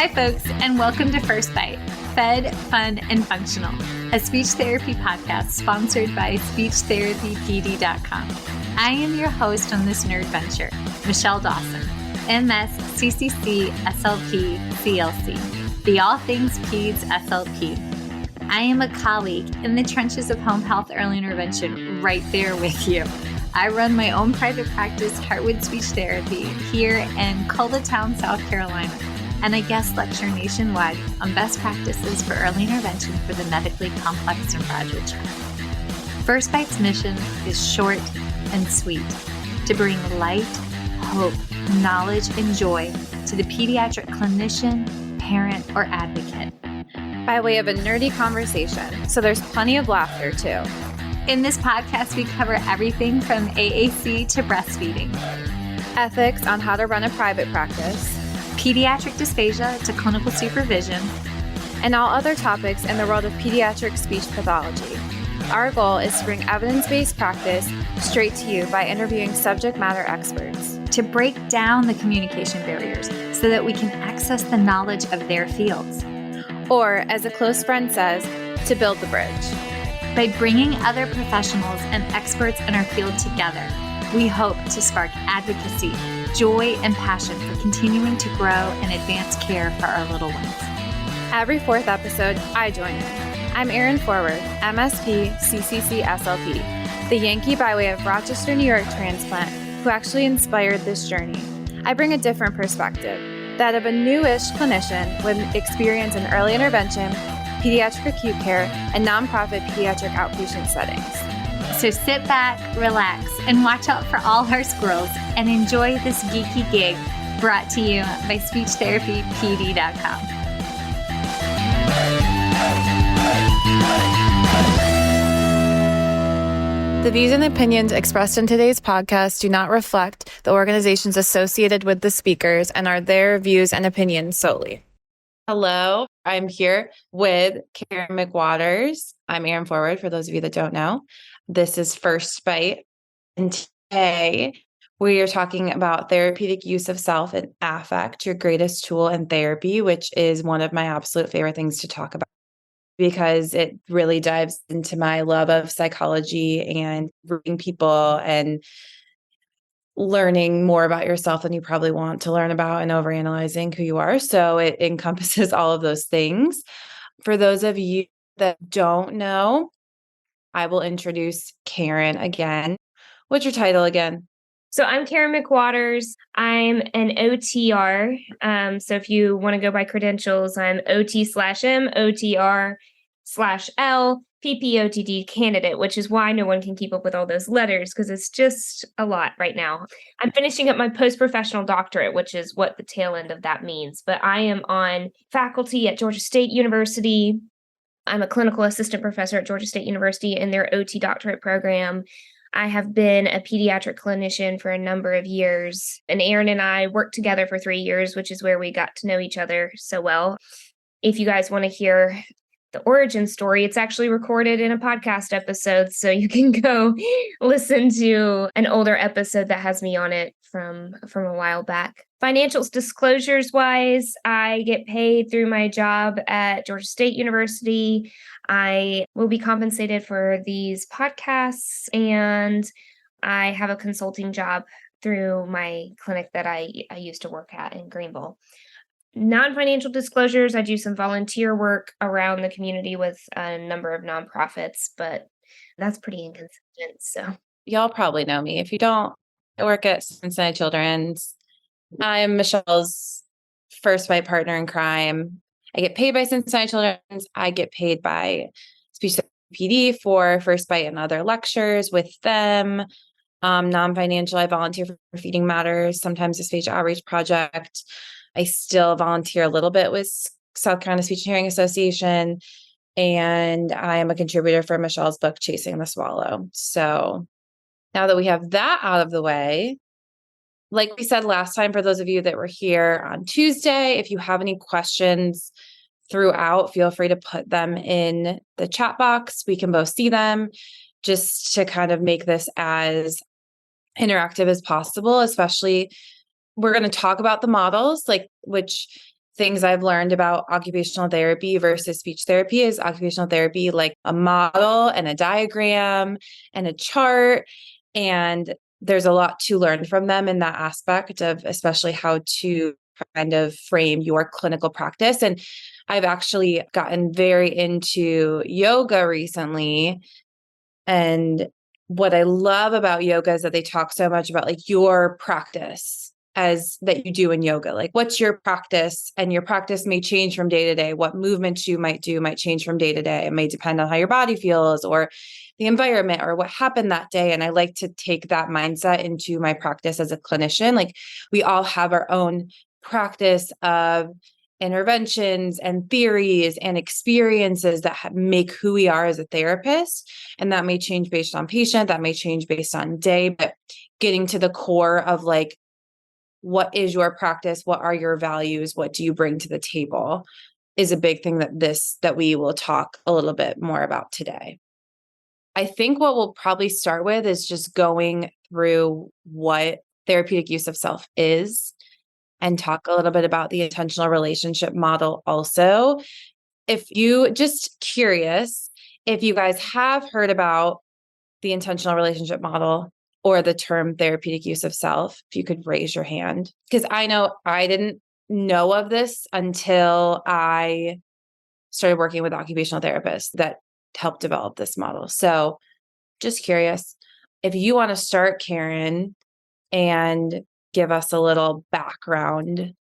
Hi, folks, and welcome to First Bite, Fed, Fun, and Functional, a speech therapy podcast sponsored by SpeechTherapyPD.com. I am your host on this nerd venture, Michelle Dawson, MS, CCC, SLP, CLC, the All Things Peds SLP. I am a colleague in the trenches of home health early intervention right there with you. I run my own private practice, Heartwood Speech Therapy, here in Coletown, South Carolina, and I guest lecture nationwide on best practices for early intervention for the medically complex and fragile child. First Bite's mission is short and sweet, to bring light, hope, knowledge, and joy to the pediatric clinician, parent, or advocate, by way of a nerdy conversation, so there's plenty of laughter too. In this podcast, we cover everything from AAC to breastfeeding, ethics on how to run a private practice, pediatric dysphagia to clinical supervision, and all other topics in the world of pediatric speech pathology. Our goal is to bring evidence-based practice straight to you by interviewing subject matter experts, to break down the communication barriers so that we can access the knowledge of their fields. Or, as a close friend says, to build the bridge. By bringing other professionals and experts in our field together, we hope to spark advocacy, joy, and passion for continuing to grow and advance care for our little ones. Every fourth episode, I join in. I'm Erin Forward, MSP, CCC, SLP, the Yankee by way of Rochester, New York transplant who actually inspired this journey. I bring a different perspective, that of a newish clinician with experience in early intervention, pediatric acute care, and nonprofit pediatric outpatient settings. So sit back, relax, and watch out for all our squirrels and enjoy this geeky gig brought to you by SpeechTherapyPD.com. The views and opinions expressed in today's podcast do not reflect the organizations associated with the speakers and are their views and opinions solely. Hello, I'm here with Erin McWaters. I'm Erin Forward, for those of you that don't know. This is First Bite, and today we are talking about therapeutic use of self and affect, your greatest tool in therapy, which is one of my absolute favorite things to talk about, because it really dives into my love of psychology and reading people and learning more about yourself than you probably want to learn about and overanalyzing who you are. So it encompasses all of those things. For those of you that don't know, I will introduce Erin again. What's your title again? So I'm Erin McWaters. I'm an OTR. So if you want to go by credentials, I'm OT/M, OTR/L, PPOTD candidate, which is why no one can keep up with all those letters, because it's just a lot right now. I'm finishing up my post-professional doctorate, which is what the tail end of that means. But I am on faculty at Georgia State University. I'm a clinical assistant professor at Georgia State University in their OT doctorate program. I have been a pediatric clinician for a number of years, and Erin and I worked together for 3 years, which is where we got to know each other so well. If you guys want to hear the origin story, it's actually recorded in a podcast episode, so you can go listen to an older episode that has me on it from a while back. Financials disclosures wise, I get paid through my job at Georgia State University. I will be compensated for these podcasts, and I have a consulting job through my clinic that I used to work at in Greenville. Non-financial disclosures, I do some volunteer work around the community with a number of nonprofits, but that's pretty inconsistent. So Y'all probably know me. If you don't, I work at Cincinnati Children's. I'm Michelle's First Bite partner in crime. I get paid by Cincinnati Children's. I get paid by Speech Therapy PD for First Bite and other lectures with them. Non-financial, I volunteer for Feeding Matters, sometimes a Speech Outreach Project. I still volunteer a little bit with South Carolina Speech and Hearing Association, and I am a contributor for Michelle's book, Chasing the Swallow. So now that we have that out of the way, like we said last time, for those of you that were here on Tuesday, if you have any questions throughout, feel free to put them in the chat box. We can both see them, just to kind of make this as interactive as possible, especially we're going to talk about the models, which things I've learned about occupational therapy versus speech therapy is occupational therapy, like a model and a diagram and a chart. And there's a lot to learn from them in that aspect of especially how to kind of frame your clinical practice. And I've actually gotten very into yoga recently. And what I love about yoga is that they talk so much about like your practice as that you do in yoga. Like what's your practice? And your practice may change from day to day. What movements you might do might change from day to day. It may depend on how your body feels or the environment or what happened that day. And I like to take that mindset into my practice as a clinician. Like we all have our own practice of interventions and theories and experiences that make who we are as a therapist. And that may change based on patient, that may change based on day, but getting to the core of like, what is your practice? What are your values? What do you bring to the table is a big thing that we will talk a little bit more about today. I think what we'll probably start with is just going through what therapeutic use of self is and talk a little bit about the intentional relationship model also. If you just curious, if you guys have heard about the intentional relationship model or the term therapeutic use of self, if you could raise your hand, because I know I didn't know of this until I started working with occupational therapists that helped develop this model. So just curious if you want to start, Karen, and give us a little background.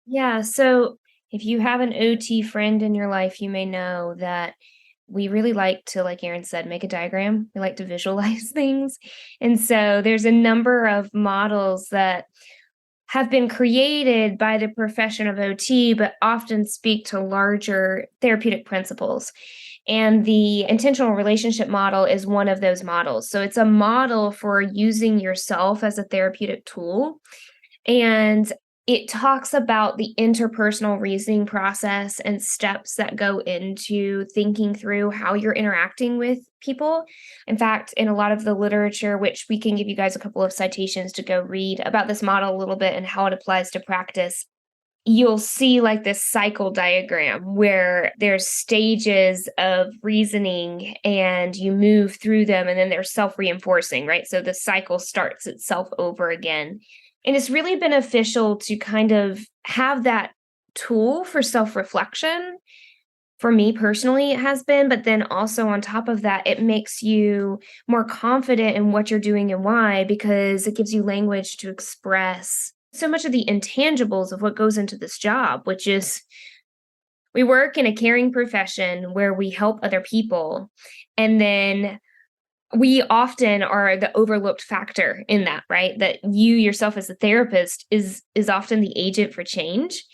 Yeah. So if you have an OT friend in your life, you may know that we really like to, like Erin said, make a diagram. We like to visualize things. And so there's a number of models that have been created by the profession of OT, but often speak to larger therapeutic principles. And the intentional relationship model is one of those models. So it's a model for using yourself as a therapeutic tool. And it talks about the interpersonal reasoning process and steps that go into thinking through how you're interacting with people. In fact, in a lot of the literature, which we can give you guys a couple of citations to go read about this model a little bit and how it applies to practice, you'll see like this cycle diagram where there's stages of reasoning and you move through them and then they're self-reinforcing, right? So the cycle starts itself over again. And it's really beneficial to kind of have that tool for self-reflection. For me personally, it has been, but then also on top of that, it makes you more confident in what you're doing and why, because it gives you language to express so much of the intangibles of what goes into this job, which is we work in a caring profession where we help other people. And then we often are the overlooked factor in that, right? That you yourself as a therapist is often the agent for change.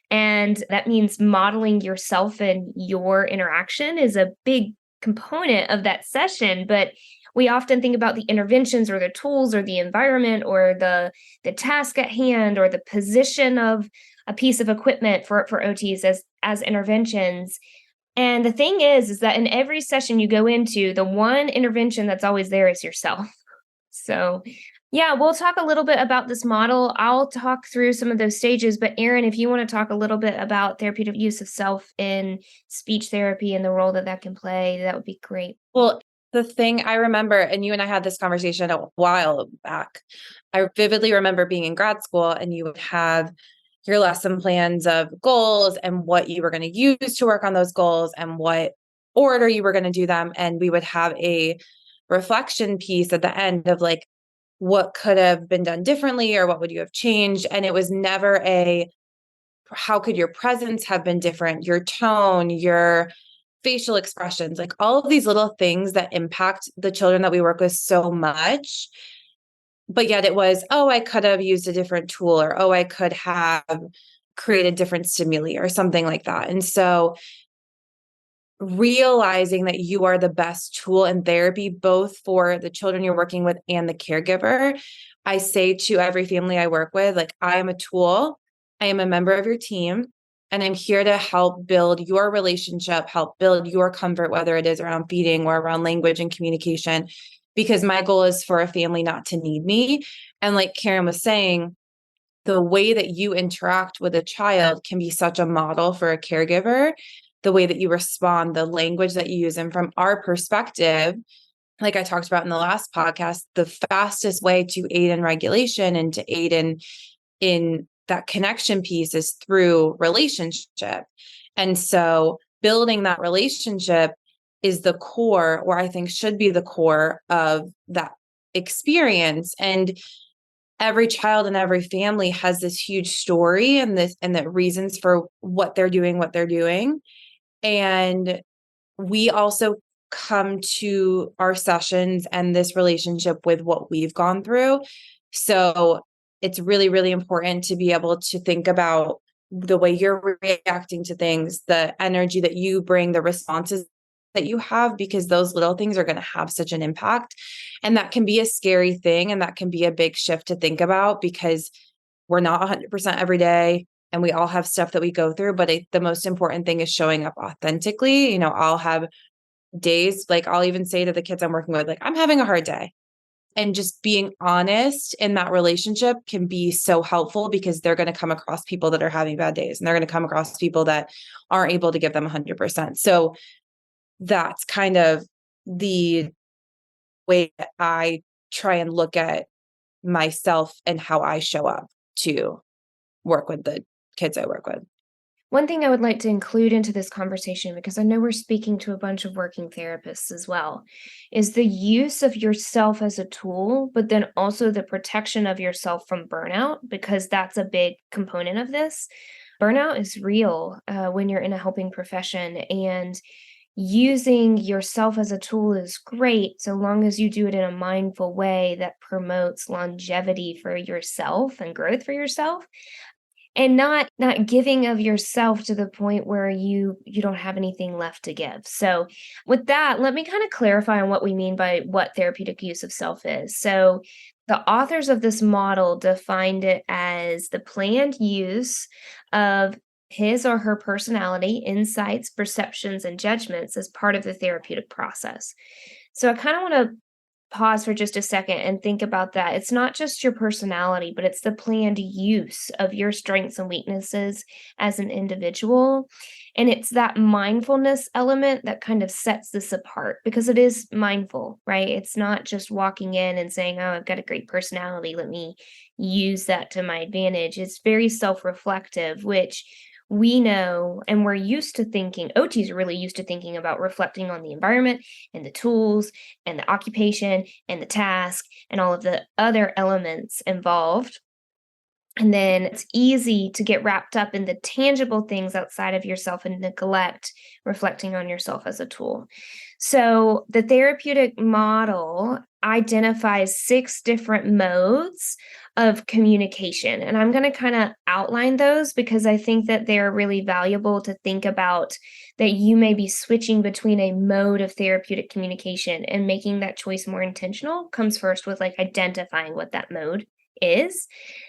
And that means modeling yourself and your interaction is a big component of that session. But we often think about the interventions or the tools or the environment or the task at hand or the position of a piece of equipment for OTs as interventions. And the thing is that in every session you go into, the one intervention that's always there is yourself. So yeah, we'll talk a little bit about this model. I'll talk through some of those stages, but Erin, if you want to talk a little bit about therapeutic use of self in speech therapy and the role that can play, that would be great. Well, the thing I remember, and you and I had this conversation a while back, I vividly remember being in grad school and you would have your lesson plans of goals and what you were going to use to work on those goals and what order you were going to do them. And we would have a reflection piece at the end of like, what could have been done differently or what would you have changed? And it was never how could your presence have been different? Your tone, your facial expressions, like all of these little things that impact the children that we work with so much. But yet it was, oh, I could have used a different tool or, oh, I could have created different stimuli or something like that. And so realizing that you are the best tool in therapy, both for the children you're working with and the caregiver. I say to every family I work with, like, I am a tool. I am a member of your team, and I'm here to help build your relationship, help build your comfort, whether it is around feeding or around language and communication, because my goal is for a family not to need me. And like Karen was saying, the way that you interact with a child can be such a model for a caregiver, the way that you respond, the language that you use. And from our perspective, like I talked about in the last podcast, the fastest way to aid in regulation and to aid in that connection piece is through relationship. And so building that relationship is the core, or I think should be the core of that experience. And every child and every family has this huge story and the reasons for what they're doing. And we also come to our sessions and this relationship with what we've gone through. So it's really, really important to be able to think about the way you're reacting to things, the energy that you bring, the responses that you have, because those little things are going to have such an impact. And that can be a scary thing. And that can be a big shift to think about, because we're not 100% every day. And we all have stuff that we go through. But the most important thing is showing up authentically. I'll have days, like I'll even say to the kids I'm working with, like, I'm having a hard day. And just being honest in that relationship can be so helpful, because they're going to come across people that are having bad days, and they're going to come across people that aren't able to give them 100%. So that's kind of the way that I try and look at myself and how I show up to work with the kids I work with. One thing I would like to include into this conversation, because I know we're speaking to a bunch of working therapists as well, is the use of yourself as a tool, but then also the protection of yourself from burnout, because that's a big component of this. Burnout is real when you're in a helping profession, and using yourself as a tool is great so long as you do it in a mindful way that promotes longevity for yourself and growth for yourself. And not giving of yourself to the point where you don't have anything left to give. So with that, let me kind of clarify on what we mean by what therapeutic use of self is. So the authors of this model defined it as the planned use of his or her personality, insights, perceptions, and judgments as part of the therapeutic process. So I kind of want to pause for just a second and think about that. It's not just your personality, but it's the planned use of your strengths and weaknesses as an individual. And it's that mindfulness element that kind of sets this apart, because it is mindful, right? It's not just walking in and saying, oh, I've got a great personality, let me use that to my advantage. It's very self-reflective, which we know, and we're used to thinking, OTs are really used to thinking about reflecting on the environment and the tools and the occupation and the task and all of the other elements involved. And then it's easy to get wrapped up in the tangible things outside of yourself and neglect reflecting on yourself as a tool. So the therapeutic model identifies 6 different modes of communication. And I'm going to kind of outline those, because I think that they're really valuable to think about, that you may be switching between a mode of therapeutic communication, and making that choice more intentional comes first with like identifying what that mode is.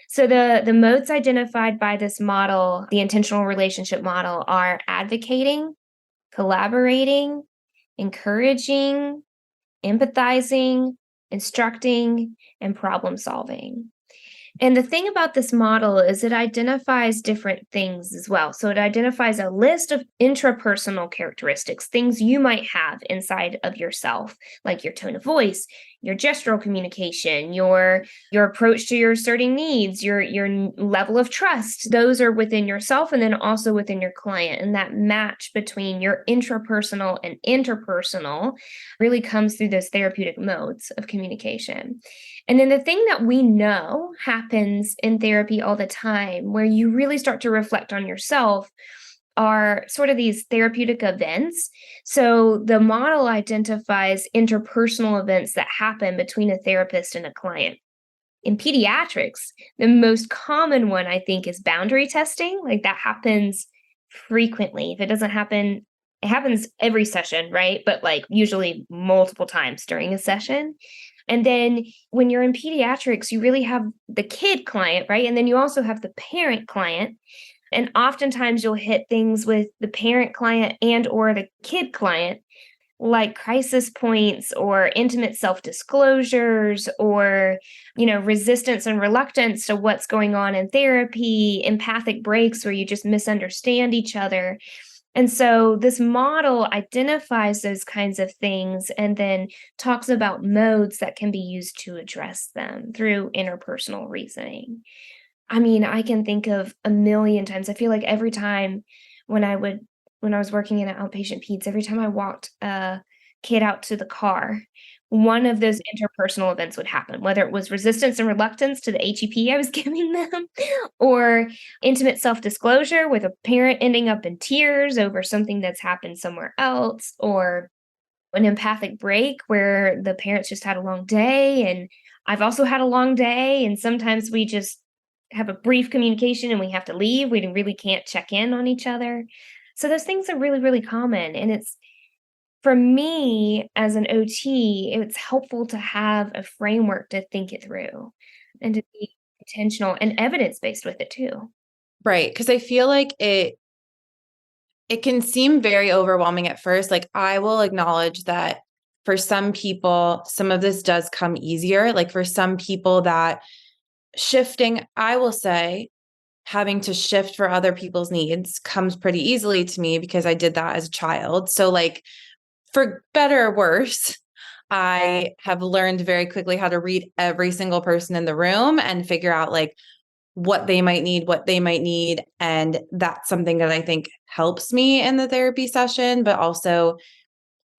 So the modes identified by this model, the intentional relationship model, are advocating, collaborating, encouraging, empathizing, instructing, and problem solving. And the thing about this model is it identifies different things as well. So it identifies a list of intrapersonal characteristics, things you might have inside of yourself, like your tone of voice, your gestural communication, your approach to your asserting needs, your level of trust. Those are within yourself, and then also within your client. And that match between your intrapersonal and interpersonal really comes through those therapeutic modes of communication. And then the thing that we know happens in therapy all the time, where you really start to reflect on yourself, are sort of these therapeutic events. So the model identifies interpersonal events that happen between a therapist and a client. In pediatrics, the most common one, I think, is boundary testing. Like, that happens frequently. If it doesn't happen, it happens every session, right? But like usually multiple times during a session. And then when you're in pediatrics, you really have the kid client, right? And then you also have the parent client. And oftentimes you'll hit things with the parent client and or the kid client like crisis points or intimate self-disclosures or, resistance and reluctance to what's going on in therapy, empathic breaks where you just misunderstand each other. And so this model identifies those kinds of things and then talks about modes that can be used to address them through interpersonal reasoning. I mean, I can think of a million times. I feel like every time when I would when I was working in an outpatient peds, every time I walked a kid out to the car, one of those interpersonal events would happen, whether it was resistance and reluctance to the HEP I was giving them, or intimate self-disclosure with a parent ending up in tears over something that's happened somewhere else, or an empathic break where the parents just had a long day and I've also had a long day, and sometimes we just have a brief communication and we have to leave. We really can't check in on each other. So those things are really, really common. And it's for me as an OT, it's helpful to have a framework to think it through and to be intentional and evidence-based with it too. Right. Because I feel like it can seem very overwhelming at first. Like, I will acknowledge that for some people, some of this does come easier. Like for some people that shifting, I will say, having to shift for other people's needs comes pretty easily to me because I did that as a child. So like, for better or worse, I have learned very quickly how to read every single person in the room and figure out like what they might need. And that's something that I think helps me in the therapy session, but also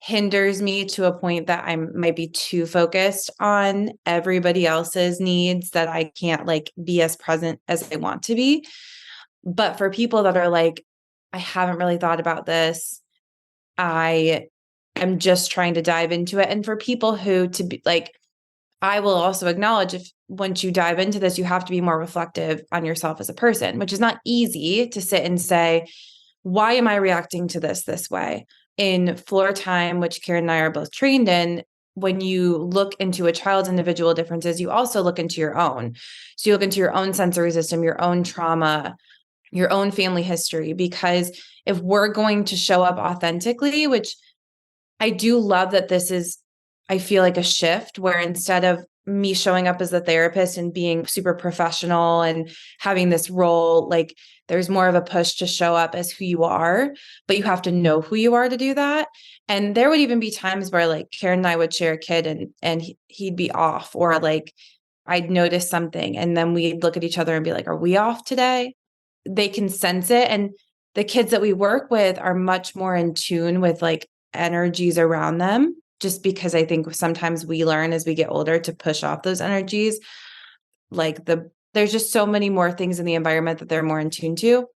hinders me to a point that I might be too focused on everybody else's needs that I can't like be as present as I want to be. But for people that are like, I haven't really thought about this, I am just trying to dive into it. And for people who to be like, I will also acknowledge if once you dive into this, you have to be more reflective on yourself as a person, which is not easy to sit and say, why am I reacting to this way? In floor time, which Karen and I are both trained in, when you look into a child's individual differences, you also look into your own. So you look into your own sensory system, your own trauma, your own family history, because if we're going to show up authentically, which I do love that this is, I feel like a shift where instead of me showing up as a therapist and being super professional and having this role, like there's more of a push to show up as who you are, but you have to know who you are to do that. And there would even be times where like Karen and I would share a kid and he'd be off, or like I'd notice something and then we'd look at each other and be like, are we off today? They can sense it. And the kids that we work with are much more in tune with like energies around them, just because I think sometimes we learn as we get older to push off those energies. Like there's just so many more things in the environment that they're more in tune to.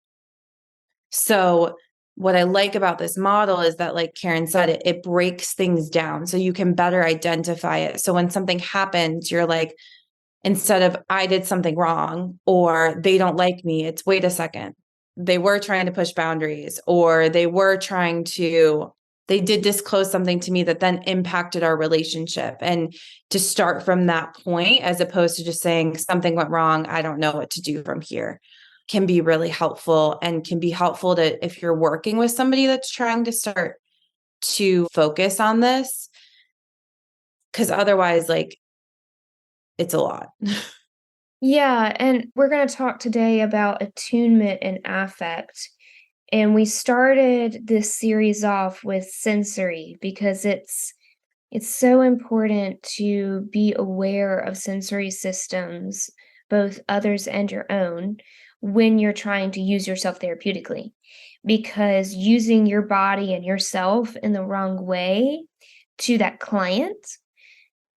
So what I like about this model is that, like Karen said, it breaks things down so you can better identify it. So when something happens, you're like, instead of I did something wrong or they don't like me, it's wait a second. They were trying to push boundaries, or they did disclose something to me that then impacted our relationship. And to start from that point, as opposed to just saying something went wrong, I don't know what to do from here, can be really helpful, and can be helpful to, if you're working with somebody that's trying to start to focus on this, because otherwise, like, it's a lot. Yeah, and we're going to talk today about attunement and affect. And we started this series off with sensory because it's so important to be aware of sensory systems, both others and your own, when you're trying to use yourself therapeutically. Because using your body and yourself in the wrong way to that client,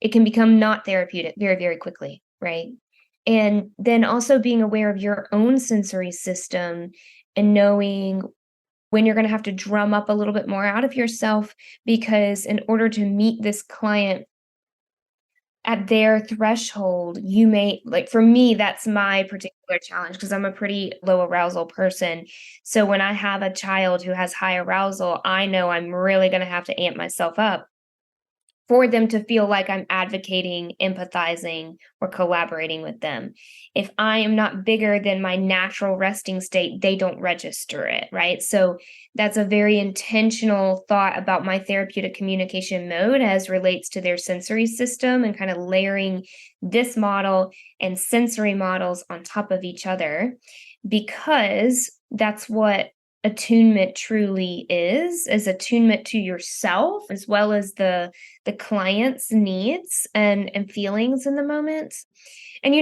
it can become not therapeutic very, very quickly, right? And then also being aware of your own sensory system and knowing when you're going to have to drum up a little bit more out of yourself, because in order to meet this client at their threshold, you may, like for me, that's my particular challenge because I'm a pretty low arousal person. So when I have a child who has high arousal, I know I'm really going to have to amp myself up for them to feel like I'm advocating, empathizing, or collaborating with them. If I am not bigger than my natural resting state, they don't register it, right? So that's a very intentional thought about my therapeutic communication mode as relates to their sensory system, and kind of layering this model and sensory models on top of each other, because that's what attunement truly is attunement to yourself as well as the client's needs and feelings in the moment. And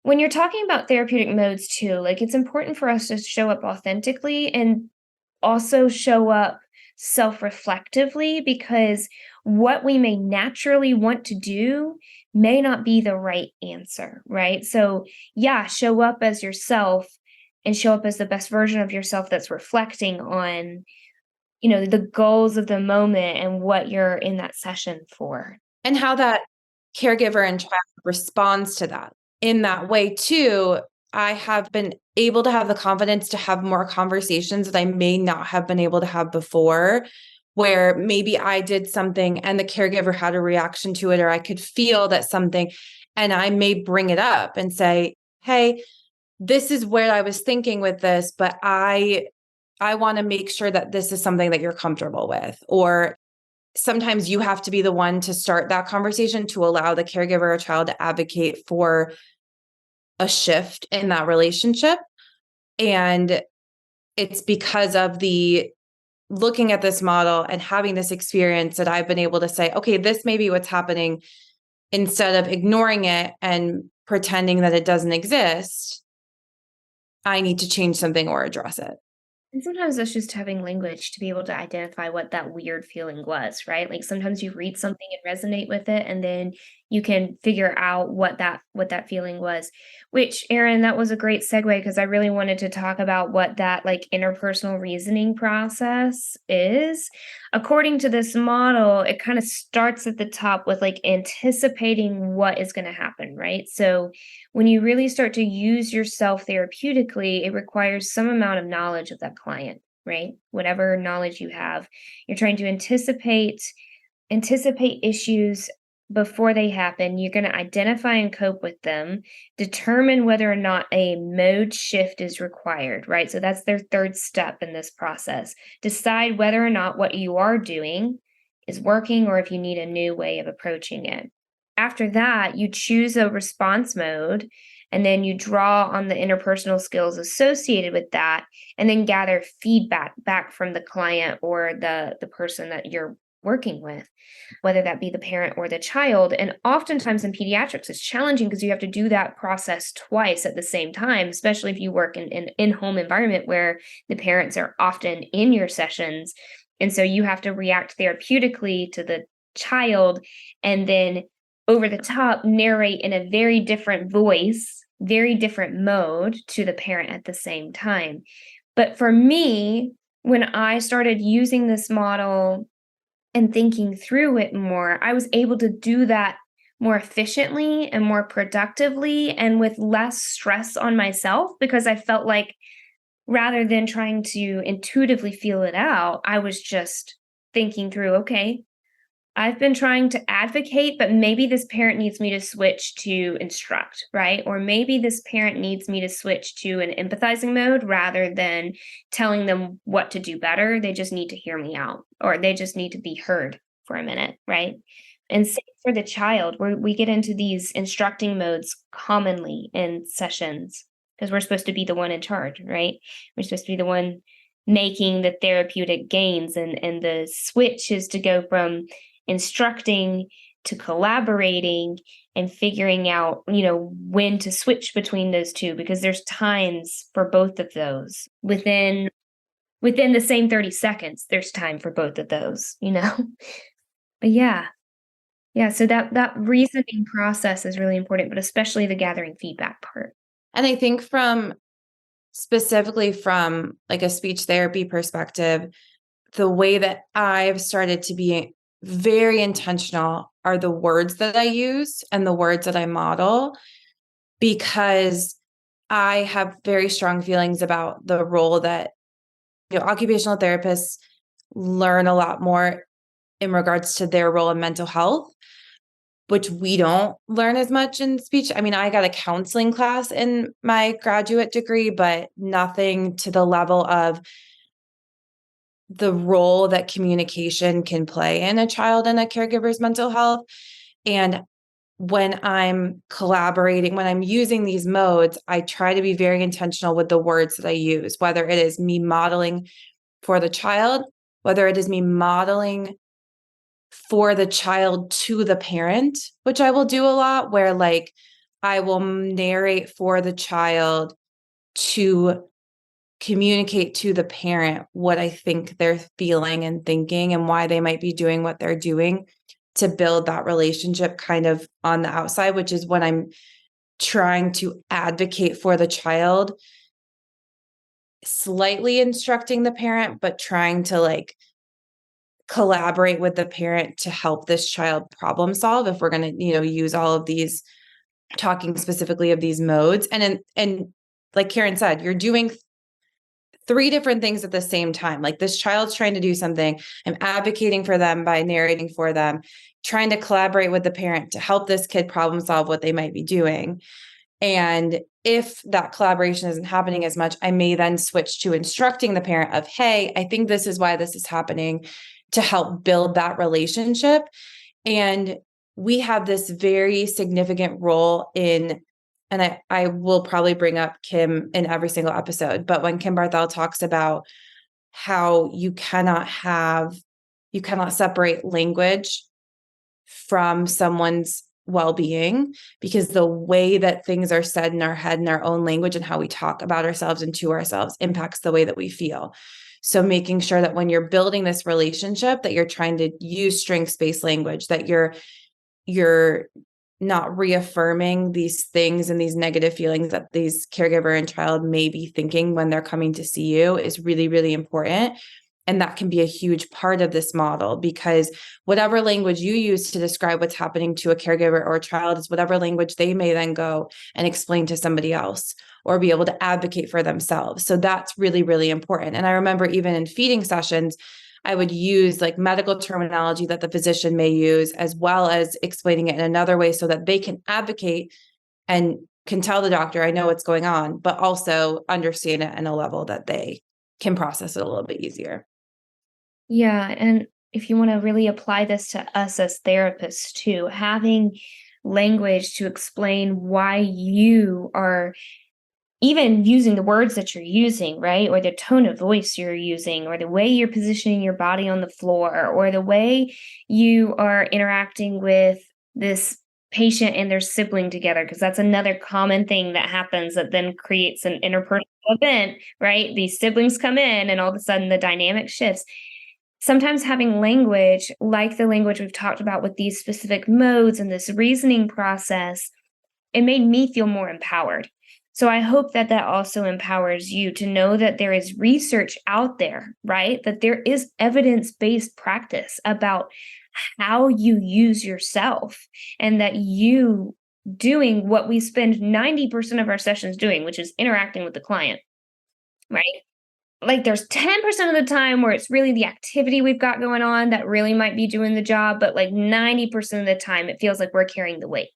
when you're talking about therapeutic modes too, like, it's important for us to show up authentically and also show up self-reflectively, because what we may naturally want to do may not be the right answer, right? So yeah, show up as yourself and show up as the best version of yourself that's reflecting on, the goals of the moment and what you're in that session for. And how that caregiver and child responds to that. In that way too, I have been able to have the confidence to have more conversations that I may not have been able to have before, where maybe I did something and the caregiver had a reaction to it, or I could feel that something, and I may bring it up and say, hey, this is where I was thinking with this, but I want to make sure that this is something that you're comfortable with. Or sometimes you have to be the one to start that conversation to allow the caregiver or child to advocate for a shift in that relationship. And it's because of the looking at this model and having this experience that I've been able to say, okay, this may be what's happening, instead of ignoring it and pretending that it doesn't exist. I need to change something or address it. And sometimes that's just having language to be able to identify what that weird feeling was, right? Like, sometimes you read something and resonate with it, and then you can figure out what that feeling was. Which, Erin, that was a great segue, because I really wanted to talk about what that, like, interpersonal reasoning process is. According to this model, it kind of starts at the top with, like, anticipating what is going to happen, right? So when you really start to use yourself therapeutically, it requires some amount of knowledge of that client, right? Whatever knowledge you have, you're trying to anticipate issues before they happen. You're going to identify and cope with them, determine whether or not a mode shift is required, right? So that's their third step in this process. Decide whether or not what you are doing is working, or if you need a new way of approaching it. After that, you choose a response mode, and then you draw on the interpersonal skills associated with that, and then gather feedback back from the client or the person that you're working with, whether that be the parent or the child. And oftentimes in pediatrics, it's challenging because you have to do that process twice at the same time, especially if you work in an in-home environment where the parents are often in your sessions. And so you have to react therapeutically to the child, and then over the top narrate in a very different voice, very different mode to the parent at the same time. But for me, when I started using this model and thinking through it more, I was able to do that more efficiently and more productively and with less stress on myself, because I felt like, rather than trying to intuitively feel it out, I was just thinking through, okay, I've been trying to advocate, but maybe this parent needs me to switch to instruct, right? Or maybe this parent needs me to switch to an empathizing mode rather than telling them what to do better. They just need to hear me out, or they just need to be heard for a minute, right? And same for the child, where we get into these instructing modes commonly in sessions because we're supposed to be the one in charge, right? We're supposed to be the one making the therapeutic gains, and the switch is to go from instructing to collaborating and figuring out, when to switch between those two, because there's times for both of those within the same 30 seconds. There's time for both of those, But yeah, so that reasoning process is really important, but especially the gathering feedback part. And I think specifically from like a speech therapy perspective, the way that I've started to be very intentional are the words that I use and the words that I model, because I have very strong feelings about the role that occupational therapists learn a lot more in regards to their role in mental health, which we don't learn as much in speech. I mean, I got a counseling class in my graduate degree, but nothing to the level of the role that communication can play in a child and a caregiver's mental health. And when I'm collaborating, when I'm using these modes, I try to be very intentional with the words that I use, whether it is me modeling for the child, whether it is me modeling for the child to the parent, which I will do a lot, where like I will narrate for the child to communicate to the parent what I think they're feeling and thinking and why they might be doing what they're doing, to build that relationship kind of on the outside, which is when I'm trying to advocate for the child, slightly instructing the parent, but trying to like collaborate with the parent to help this child problem solve, if we're going to, use all of these, talking specifically of these modes. And like Karen said, you're doing 3 different things at the same time. Like this child's trying to do something. I'm advocating for them by narrating for them, trying to collaborate with the parent to help this kid problem solve what they might be doing. And if that collaboration isn't happening as much, I may then switch to instructing the parent of, hey, I think this is why this is happening, to help build that relationship. And we have this very significant role in, and I will probably bring up Kim in every single episode, but when Kim Barthel talks about how you cannot separate language from someone's well-being, because the way that things are said in our head in our own language and how we talk about ourselves and to ourselves impacts the way that we feel. So making sure that when you're building this relationship, that you're trying to use strengths-based language, that you're not reaffirming these things and these negative feelings that these caregiver and child may be thinking when they're coming to see you, is really, really important. And that can be a huge part of this model, because whatever language you use to describe what's happening to a caregiver or a child is whatever language they may then go and explain to somebody else or be able to advocate for themselves. So that's really, really important. And I remember even in feeding sessions, I would use like medical terminology that the physician may use, as well as explaining it in another way so that they can advocate and can tell the doctor, I know what's going on, but also understand it in a level that they can process it a little bit easier. Yeah. And if you want to really apply this to us as therapists too, having language to explain why you are even using the words that you're using, right? Or the tone of voice you're using, or the way you're positioning your body on the floor, or the way you are interacting with this patient and their sibling together, because that's another common thing that happens that then creates an interpersonal event, right? These siblings come in and all of a sudden the dynamic shifts. Sometimes having language like the language we've talked about with these specific modes and this reasoning process, it made me feel more empowered. So I hope that that also empowers you to know that there is research out there, right? That there is evidence-based practice about how you use yourself, and that you doing what we spend 90% of our sessions doing, which is interacting with the client, right? Like there's 10% of the time where it's really the activity we've got going on that really might be doing the job, but like 90% of the time it feels like we're carrying the weight.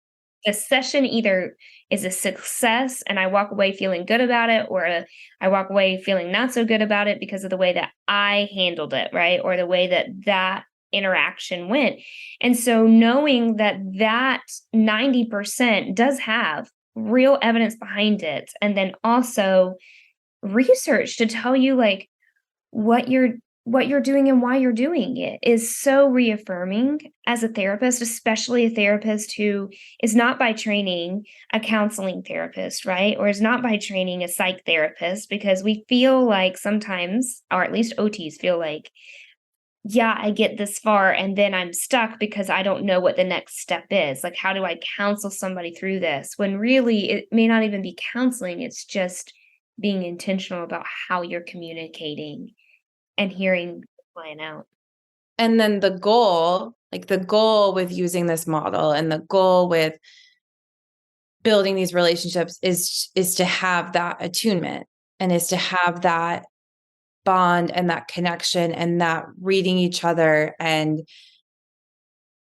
The session either is a success and I walk away feeling good about it, or I walk away feeling not so good about it because of the way that I handled it, right? Or the way that that interaction went. And so knowing that that 90% does have real evidence behind it, and then also research to tell you like what you're doing and why you're doing it, is so reaffirming as a therapist, especially a therapist who is not by training a counseling therapist, right? Or is not by training a psych therapist, because we feel like sometimes, or at least OTs feel like, yeah, I get this far and then I'm stuck because I don't know what the next step is. Like, how do I counsel somebody through this? When really it may not even be counseling, it's just being intentional about how you're communicating and hearing the client out. And then the goal with using this model and the goal with building these relationships is to have that attunement, and is to have that bond and that connection and that reading each other and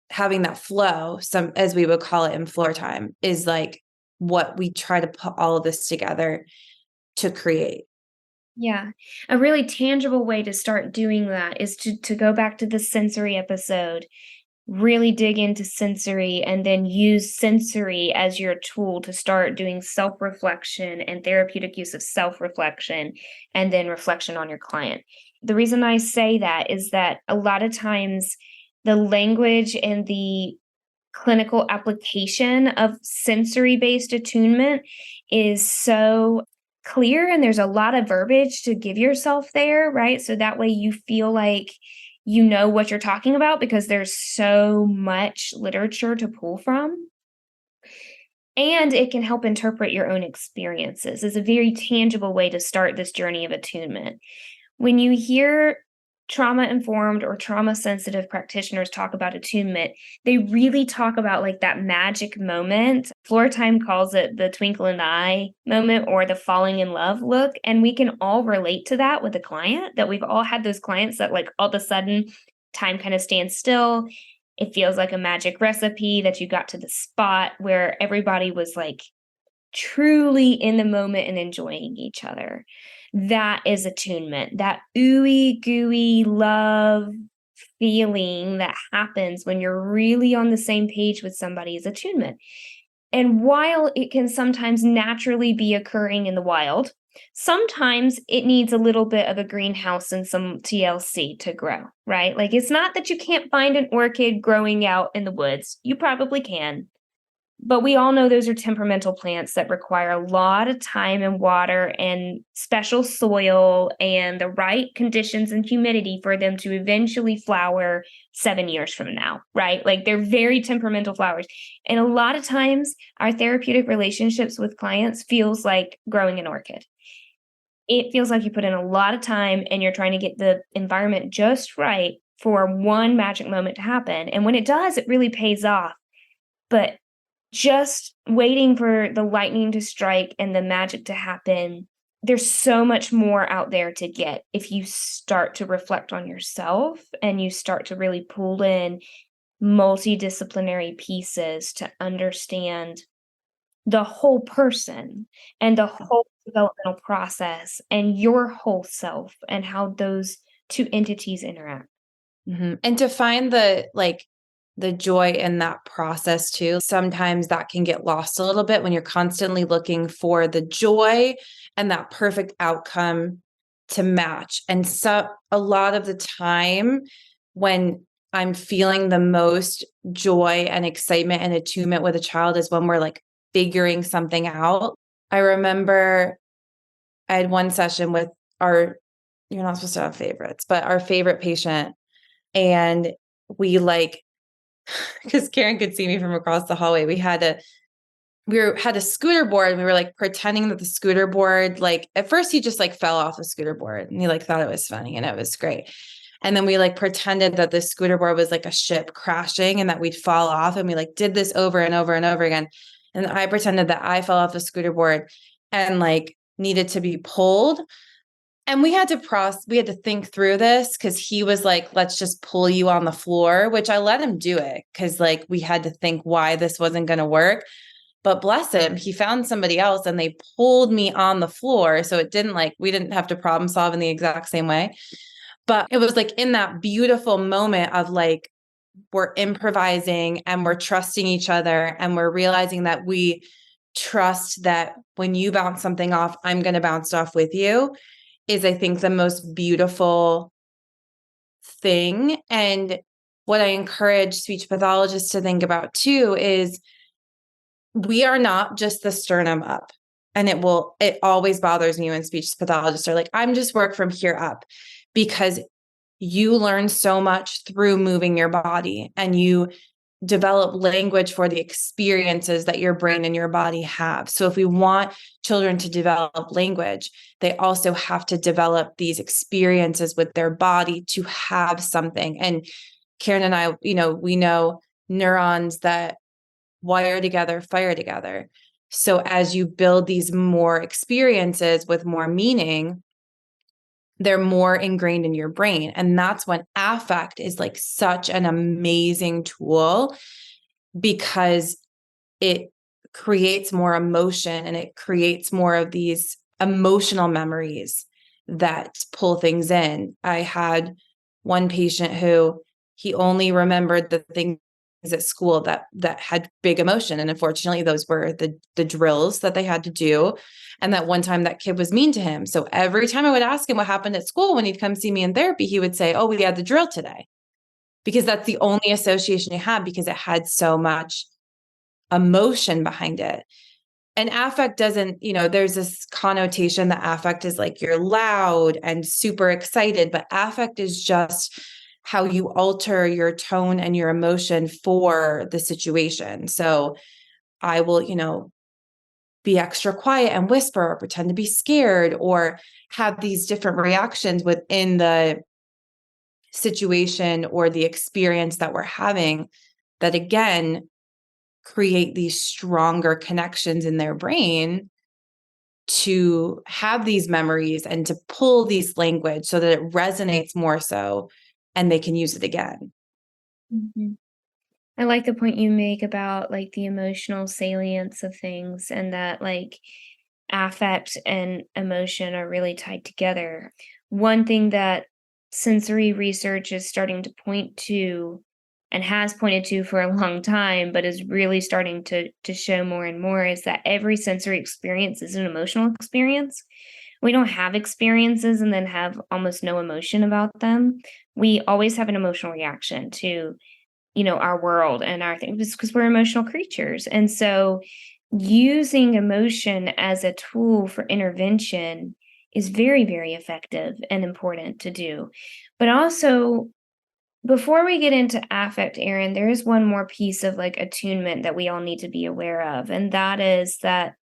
having that flow, some, as we would call it in floor time, is like what we try to put all of this together to create. Yeah. A really tangible way to start doing that is to go back to the sensory episode, really dig into sensory, and then use sensory as your tool to start doing self-reflection and therapeutic use of self-reflection, and then reflection on your client. The reason I say that is that a lot of times the language and the clinical application of sensory-based attunement is so clear, and there's a lot of verbiage to give yourself there, right? So that way you feel like you know what you're talking about because there's so much literature to pull from. And it can help interpret your own experiences. It's a very tangible way to start this journey of attunement. When you hear trauma-informed or trauma-sensitive practitioners talk about attunement, they really talk about like that magic moment. Floor Time calls it the twinkle in the eye moment or the falling in love look. And we can all relate to that with a client, that we've all had those clients that like all of a sudden time kind of stands still. It feels like a magic recipe that you got to the spot where everybody was like truly in the moment and enjoying each other. That is attunement, that ooey gooey love feeling that happens when you're really on the same page with somebody is attunement. And while it can sometimes naturally be occurring in the wild, sometimes it needs a little bit of a greenhouse and some TLC to grow, right? Like it's not that you can't find an orchid growing out in the woods. You probably can. But we all know those are temperamental plants that require a lot of time and water and special soil and the right conditions and humidity for them to eventually flower 7 years from now, right? Like they're very temperamental flowers. And a lot of times our therapeutic relationships with clients feels like growing an orchid. It feels like you put in a lot of time and you're trying to get the environment just right for one magic moment to happen. And when it does, it really pays off. But just waiting for the lightning to strike and the magic to happen, there's so much more out there to get if you start to reflect on yourself and you start to really pull in multidisciplinary pieces to understand the whole person and the whole developmental process and your whole self and how those two entities interact. Mm-hmm. And to find the joy in that process too. Sometimes that can get lost a little bit when you're constantly looking for the joy and that perfect outcome to match. And so a lot of the time when I'm feeling the most joy and excitement and attunement with a child is when we're like figuring something out. I remember I had one session with you're not supposed to have favorites, but our favorite patient. And we because Karen could see me from across the hallway. We had a scooter board and we were like pretending that the scooter board, like at first he just like fell off the scooter board and he like thought it was funny and it was great. And then we like pretended that the scooter board was like a ship crashing and that we'd fall off. And we like did this over and over and over again. And I pretended that I fell off the scooter board and like needed to be pulled. And we had to think through this because he was like, let's just pull you on the floor, which I let him do it because like we had to think why this wasn't going to work. But bless him, he found somebody else and they pulled me on the floor. So it didn't we didn't have to problem solve in the exact same way. But it was like in that beautiful moment of like, we're improvising and we're trusting each other and we're realizing that we trust that when you bounce something off, I'm going to bounce off with you. Is I think the most beautiful thing. And what I encourage speech pathologists to think about too is we are not just the sternum up. And it always bothers me when speech pathologists are like, I'm just work from here up, because you learn so much through moving your body and you develop language for the experiences that your brain and your body have. So if we want children to develop language, they also have to develop these experiences with their body to have something. And Karen and I, we know neurons that wire together, fire together. So as you build these more experiences with more meaning, they're more ingrained in your brain. And that's when affect is like such an amazing tool, because it creates more emotion and it creates more of these emotional memories that pull things in. I had one patient who he only remembered the things at school that had big emotion. And unfortunately, those were the drills that they had to do. And that one time that kid was mean to him. So every time I would ask him what happened at school when he'd come see me in therapy, he would say, "Oh, we had the drill today." Because that's the only association he had, because it had so much emotion behind it. And affect doesn't, there's this connotation that affect is like you're loud and super excited, but affect is just how you alter your tone and your emotion for the situation. So I will, be extra quiet and whisper or pretend to be scared or have these different reactions within the situation or the experience that we're having that, again, create these stronger connections in their brain to have these memories and to pull these language so that it resonates more so and they can use it again. Mm-hmm. I like the point you make about like the emotional salience of things, and that like affect and emotion are really tied together. One thing that sensory research is starting to point to, and has pointed to for a long time, but is really starting to show more and more, is that every sensory experience is an emotional experience. We don't have experiences and then have almost no emotion about them. We always have an emotional reaction to our world and our things, because we're emotional creatures. And so using emotion as a tool for intervention is very, very effective and important to do. But also, before we get into affect, Erin, there is one more piece of like attunement that we all need to be aware of. And that is that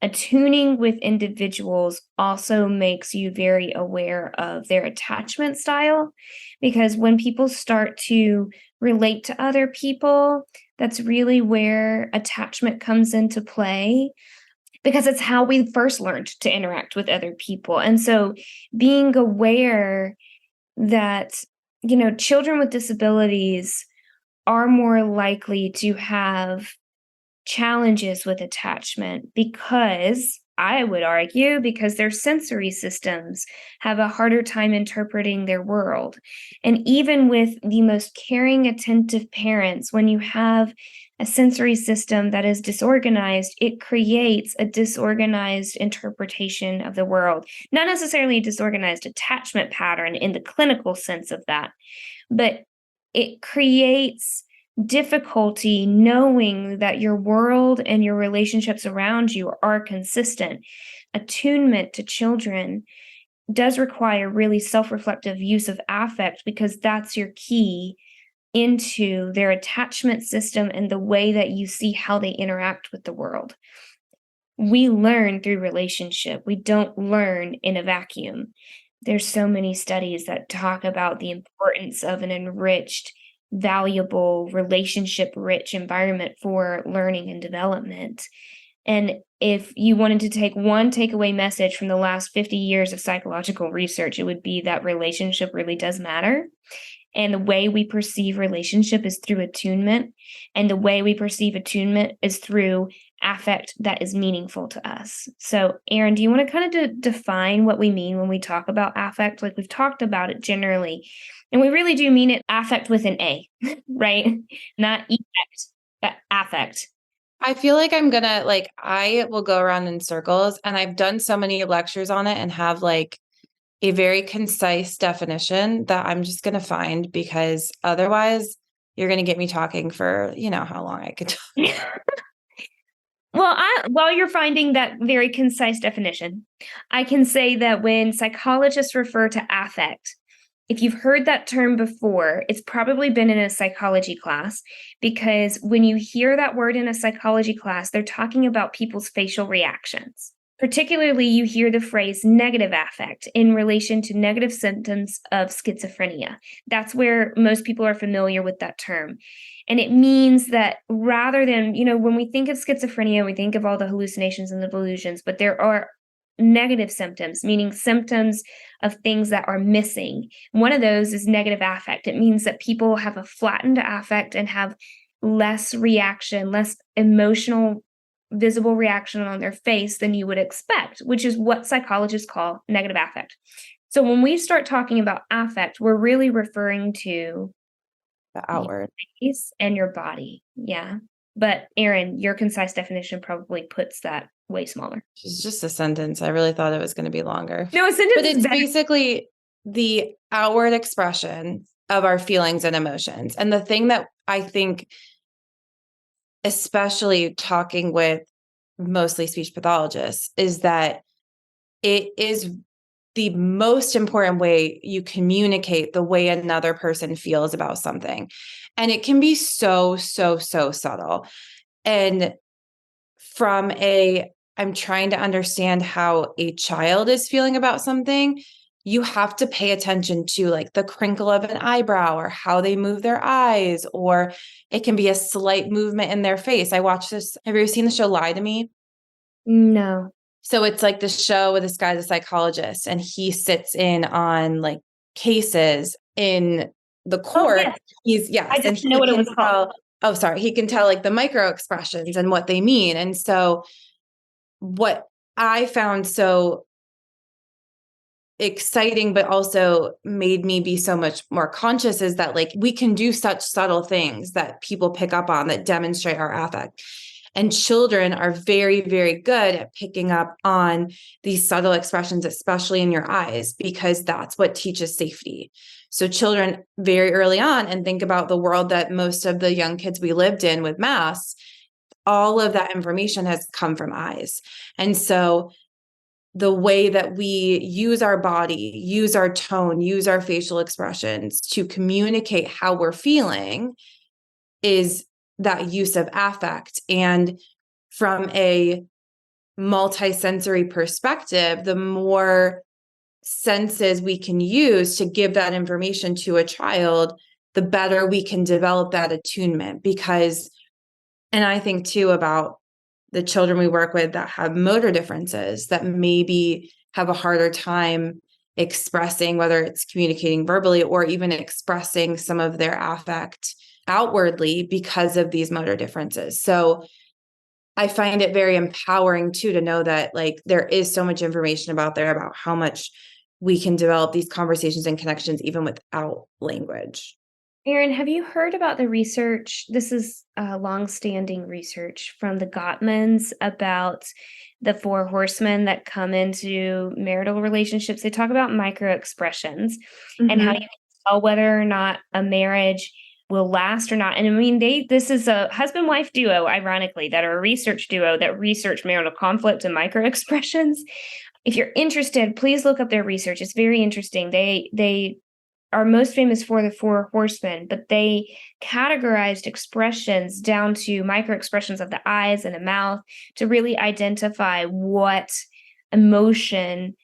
attuning with individuals also makes you very aware of their attachment style, because when people start to relate to other people, that's really where attachment comes into play, because it's how we first learned to interact with other people. And so being aware that, children with disabilities are more likely to have challenges with attachment, because I would argue because their sensory systems have a harder time interpreting their world. And even with the most caring, attentive parents, when you have a sensory system that is disorganized, it creates a disorganized interpretation of the world. Not necessarily a disorganized attachment pattern in the clinical sense of that, but it creates difficulty knowing that your world and your relationships around you are consistent. Attunement to children does require really self-reflective use of affect, because that's your key into their attachment system and the way that you see how they interact with the world. We learn through relationship. We don't learn in a vacuum. There's so many studies that talk about the importance of an enriched, valuable, relationship-rich environment for learning and development. And if you wanted to take one takeaway message from the last 50 years of psychological research, it would be that relationship really does matter. And the way we perceive relationship is through attunement. And the way we perceive attunement is through affect that is meaningful to us. So, Erin, do you want to kind of define what we mean when we talk about affect? Like, we've talked about it generally, and we really do mean it affect with an A, right? Not effect, but affect. I feel like I will go around in circles, and I've done so many lectures on it and have like a very concise definition that I'm just going to find, because otherwise you're going to get me talking for, how long I could talk. Well, while you're finding that very concise definition, I can say that when psychologists refer to affect, if you've heard that term before, it's probably been in a psychology class, because when you hear that word in a psychology class, they're talking about people's facial reactions. Particularly, you hear the phrase negative affect in relation to negative symptoms of schizophrenia. That's where most people are familiar with that term. And it means that rather than, when we think of schizophrenia, we think of all the hallucinations and the delusions, but there are negative symptoms, meaning symptoms of things that are missing. One of those is negative affect. It means that people have a flattened affect and have less reaction, less emotional visible reaction on their face than you would expect, which is what psychologists call negative affect. So when we start talking about affect, we're really referring to The outward. your face and your body. Yeah. But Erin, your concise definition probably puts that way smaller. It's just a sentence. I really thought it was going to be longer. No, a sentence But is it's better. basically the outward expression of our feelings and emotions. And the thing that I think, especially talking with mostly speech pathologists, is that it is the most important way you communicate the way another person feels about something. And it can be so subtle. And from I'm trying to understand how a child is feeling about something, you have to pay attention to like the crinkle of an eyebrow or how they move their eyes, or it can be a slight movement in their face. I watched this. Have you ever seen the show Lie to Me? No. So it's like the show with this guy's a psychologist, and he sits in on like cases in the court. yes. Yes. I just know what it was called. He can tell like the micro expressions and what they mean. And so what I found so exciting, but also made me be so much more conscious, is that like we can do such subtle things that people pick up on that demonstrate our affect. And children are very, very good at picking up on these subtle expressions, especially in your eyes, because that's what teaches safety. So children very early on, and think about the world that most of the young kids we lived in with masks, all of that information has come from eyes. And so the way that we use our body, use our tone, use our facial expressions to communicate how we're feeling is that use of affect. And from a multisensory perspective, the more senses we can use to give that information to a child, the better we can develop that attunement. Because, and I think too about the children we work with that have motor differences, that maybe have a harder time expressing, whether it's communicating verbally or even expressing some of their affect outwardly because of these motor differences. So I find it very empowering too, to know that like there is so much information about there about how much we can develop these conversations and connections even without language. Erin, have you heard about the research? This is longstanding research from the Gottmans about the 4 horsemen that come into marital relationships. They talk about micro expressions and how you can tell whether or not a marriage will last or not. And I mean, this is a husband-wife duo, ironically, that are a research duo that research marital conflict and micro expressions. If you're interested, please look up their research. It's very interesting. They are most famous for the 4 horsemen, but they categorized expressions down to micro expressions of the eyes and the mouth to really identify what emotion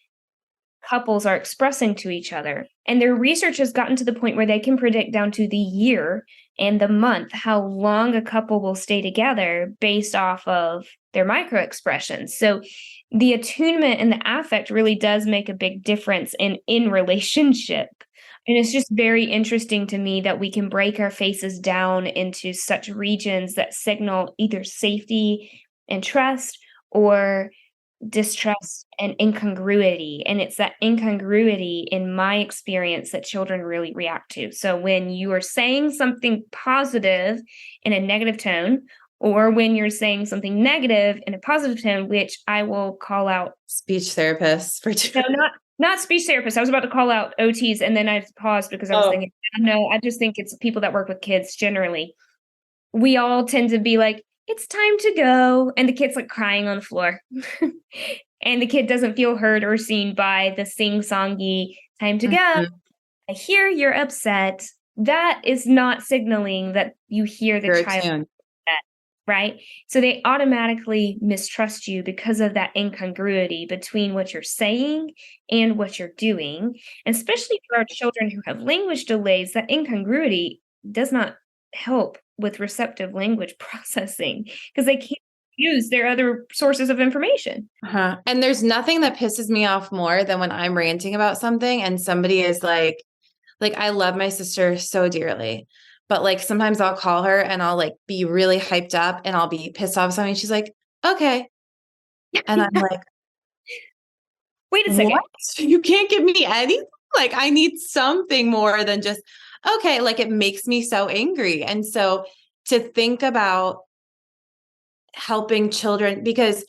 couples are expressing to each other. And their research has gotten to the point where they can predict down to the year and the month how long a couple will stay together based off of their micro expressions. So the attunement and the affect really does make a big difference in relationship. And it's just very interesting to me that we can break our faces down into such regions that signal either safety and trust or distrust and incongruity. And it's that incongruity, in my experience, that children really react to. So when you are saying something positive in a negative tone, or when you're saying something negative in a positive tone, which I will call out Speech therapists for not speech therapists. I was about to call out OTs, and then I paused because I was thinking, no, I just think it's people that work with kids generally. We all tend to be like, it's time to go. And the kid's like crying on the floor. And the kid doesn't feel heard or seen by the sing-songy time to go. I hear you're upset. That is not signaling that you hear the child upset, right? So they automatically mistrust you because of that incongruity between what you're saying and what you're doing. And especially for our children who have language delays, that incongruity does not help with receptive language processing because they can't use their other sources of information. And there's nothing that pisses me off more than when I'm ranting about something and somebody is like, I love my sister so dearly, but like sometimes I'll call her and I'll like be really hyped up and I'll be pissed off something. She's like, okay. And I'm like, wait a second. what? You can't give me anything? Like, I need something more than just, okay. Like, it makes me so angry. And so to think about helping children, because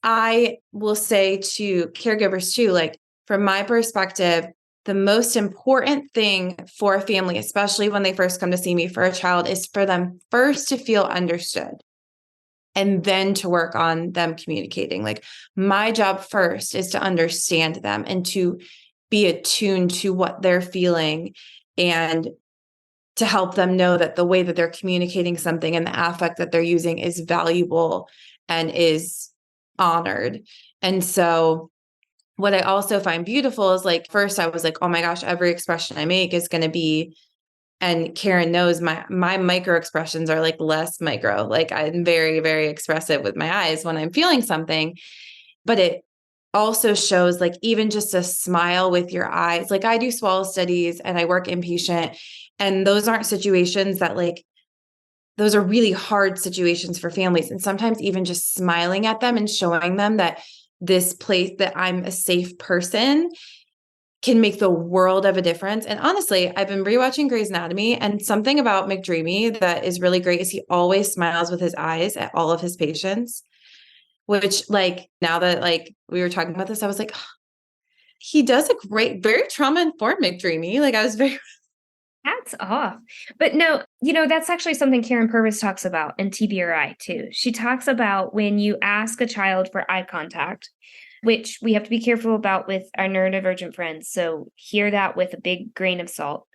I will say to caregivers too, like from my perspective, the most important thing for a family, especially when they first come to see me for a child, is for them first to feel understood and then to work on them communicating. Like my job first is to understand them and to be attuned to what they're feeling and to help them know that the way that they're communicating something and the affect that they're using is valuable and is honored. And so what I also find beautiful is like, first I was like, oh my gosh, every expression I make is going to be, and Karen knows my micro expressions are like less micro. Like I'm very, very expressive with my eyes when I'm feeling something, but it also shows like even just a smile with your eyes. Like I do swallow studies and I work inpatient, and those aren't situations that like, those are really hard situations for families. And sometimes even just smiling at them and showing them that this place, that I'm a safe person, can make the world of a difference. And honestly, I've been rewatching Grey's Anatomy, and something about McDreamy that is really great is he always smiles with his eyes at all of his patients, which like now that like we were talking about this, I was like, oh, he does a great, very trauma-informed McDreamy. Like I was very Hats off. But no, that's actually something Karen Purvis talks about in TBRI too. She talks about when you ask a child for eye contact, which we have to be careful about with our neurodivergent friends. So hear that with a big grain of salt.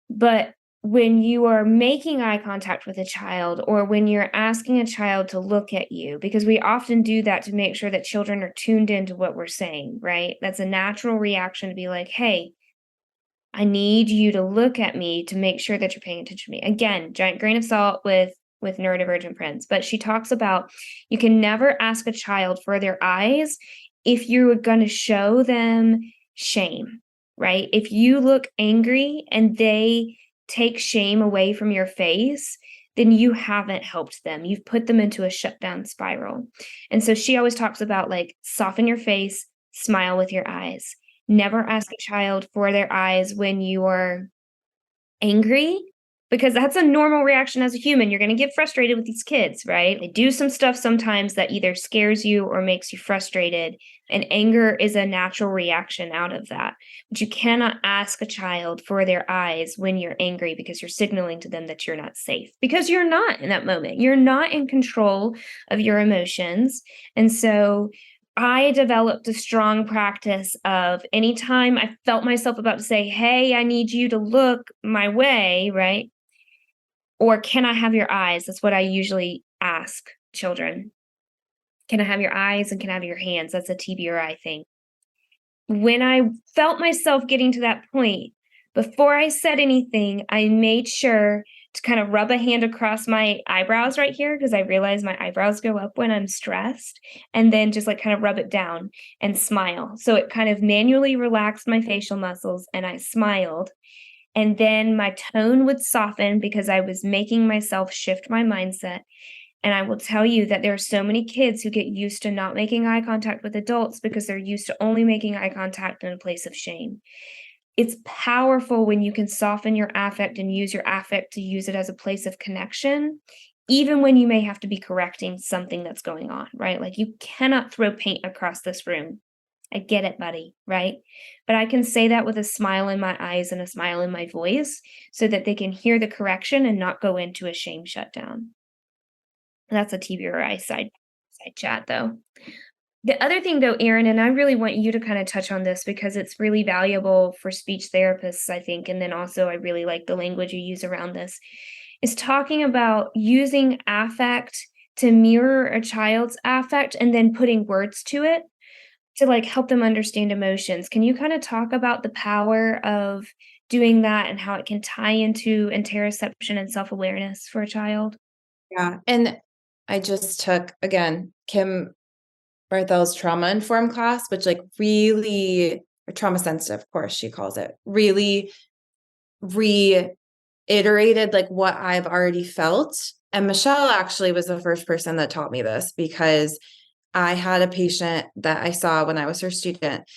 But when you are making eye contact with a child, or when you're asking a child to look at you, because we often do that to make sure that children are tuned into what we're saying, right? That's a natural reaction to be like, hey, I need you to look at me to make sure that you're paying attention to me. Again, giant grain of salt with neurodivergent friends. But she talks about you can never ask a child for their eyes if you're going to show them shame, right? If you look angry and they take shame away from your face, then you haven't helped them. You've put them into a shutdown spiral. And so she always talks about like soften your face, smile with your eyes. Never ask a child for their eyes when you are angry, because that's a normal reaction as a human. You're going to get frustrated with these kids, right? They do some stuff sometimes that either scares you or makes you frustrated. And anger is a natural reaction out of that. But you cannot ask a child for their eyes when you're angry, because you're signaling to them that you're not safe, because you're not in that moment. You're not in control of your emotions. And so I developed a strong practice of anytime I felt myself about to say, hey, I need you to look my way, right? Or can I have your eyes? That's what I usually ask children. Can I have your eyes and can I have your hands? That's a TBRI thing. When I felt myself getting to that point, before I said anything, I made sure to kind of rub a hand across my eyebrows right here, because I realize my eyebrows go up when I'm stressed, and then just like kind of rub it down and smile. So it kind of manually relaxed my facial muscles and I smiled. And then my tone would soften because I was making myself shift my mindset. And I will tell you that there are so many kids who get used to not making eye contact with adults because they're used to only making eye contact in a place of shame. It's powerful when you can soften your affect and use your affect to use it as a place of connection, even when you may have to be correcting something that's going on, right? Like you cannot throw paint across this room. I get it, buddy, right? But I can say that with a smile in my eyes and a smile in my voice so that they can hear the correction and not go into a shame shutdown. That's a TBRI side chat, though. The other thing, though, Erin, and I really want you to kind of touch on this because it's really valuable for speech therapists, I think, and then also I really like the language you use around this, is talking about using affect to mirror a child's affect and then putting words to it to like help them understand emotions. Can you kind of talk about the power of doing that and how it can tie into interoception and self-awareness for a child? Yeah. And I just took, again, Kim Barthel's trauma-informed class, which like really, or trauma sensitive, of course she calls it, really reiterated like what I've already felt. And Michelle actually was the first person that taught me this, because I had a patient that I saw when I was her student.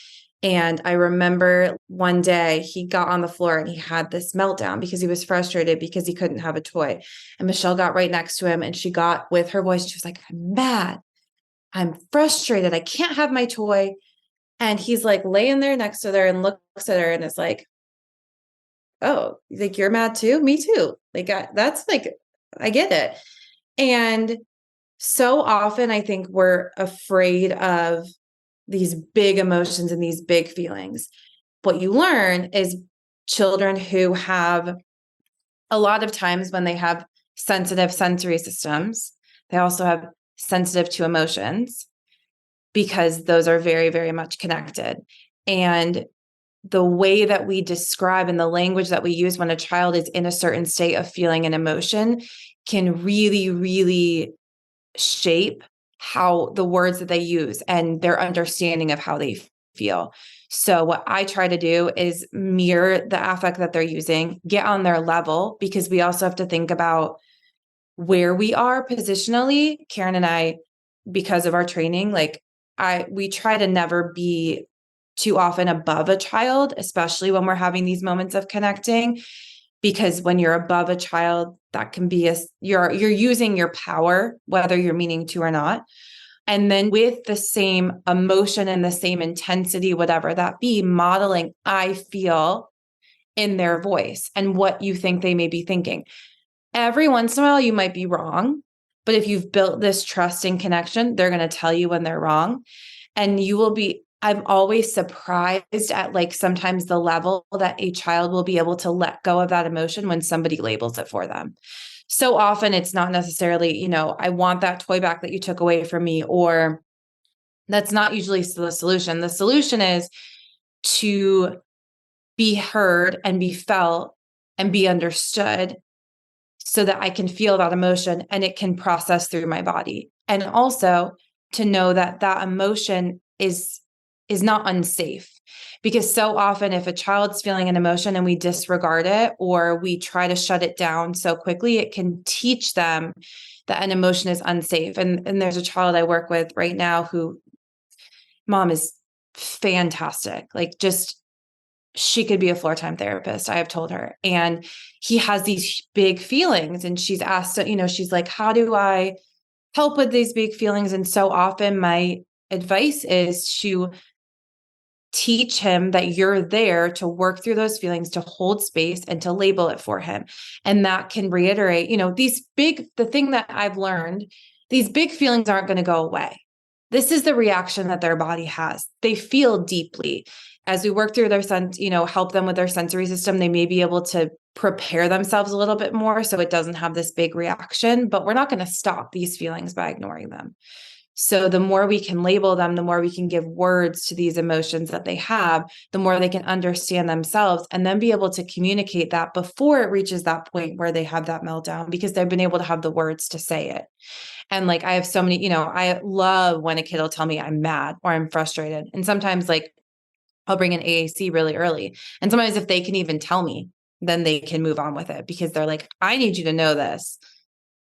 And I remember one day he got on the floor and he had this meltdown because he was frustrated because he couldn't have a toy. And Michelle got right next to him and she got, with her voice, she was like, I'm mad. I'm frustrated. I can't have my toy. And he's like laying there next to her and looks at her and is like, oh, like, you're mad too? Me too. Like, that's like, I get it. And so often I think we're afraid of these big emotions and these big feelings. What you learn is children who have, a lot of times when they have sensitive sensory systems, they also have sensitive to emotions, because those are very, very much connected. And the way that we describe and the language that we use when a child is in a certain state of feeling and emotion can really, really shape how the words that they use and their understanding of how they feel. So what I try to do is mirror the affect that they're using, get on their level, because we also have to think about where we are positionally. Karen and I, because of our training, like we try to never be too often above a child, especially when we're having these moments of connecting, because when you're above a child, that can be you're using your power, whether you're meaning to or not. And then with the same emotion and the same intensity, whatever that be, modeling, I feel, in their voice and what you think they may be thinking. Every once in a while, you might be wrong, but if you've built this trust and connection, they're going to tell you when they're wrong. And you will be, I'm always surprised at like sometimes the level that a child will be able to let go of that emotion when somebody labels it for them. So often it's not necessarily, I want that toy back that you took away from me, or that's not usually the solution. The solution is to be heard and be felt and be understood, so that I can feel that emotion and it can process through my body. And also to know that that emotion is not unsafe, because so often if a child's feeling an emotion and we disregard it or we try to shut it down so quickly, it can teach them that an emotion is unsafe. And there's a child I work with right now who mom is fantastic. Like, just, she could be a floor-time therapist, I have told her. And he has these big feelings and she's asked, she's like, how do I help with these big feelings? And so often my advice is to teach him that you're there to work through those feelings, to hold space and to label it for him. And that can reiterate, the thing that I've learned, these big feelings aren't going to go away. This is the reaction that their body has. They feel deeply. As we work through their help them with their sensory system, they may be able to prepare themselves a little bit more so it doesn't have this big reaction, but we're not going to stop these feelings by ignoring them. So the more we can label them, the more we can give words to these emotions that they have, the more they can understand themselves and then be able to communicate that before it reaches that point where they have that meltdown, because they've been able to have the words to say it. And like, I have so many, I love when a kid will tell me I'm mad or I'm frustrated. And sometimes like I'll bring an AAC really early. And sometimes if they can even tell me, then they can move on with it, because they're like, I need you to know this.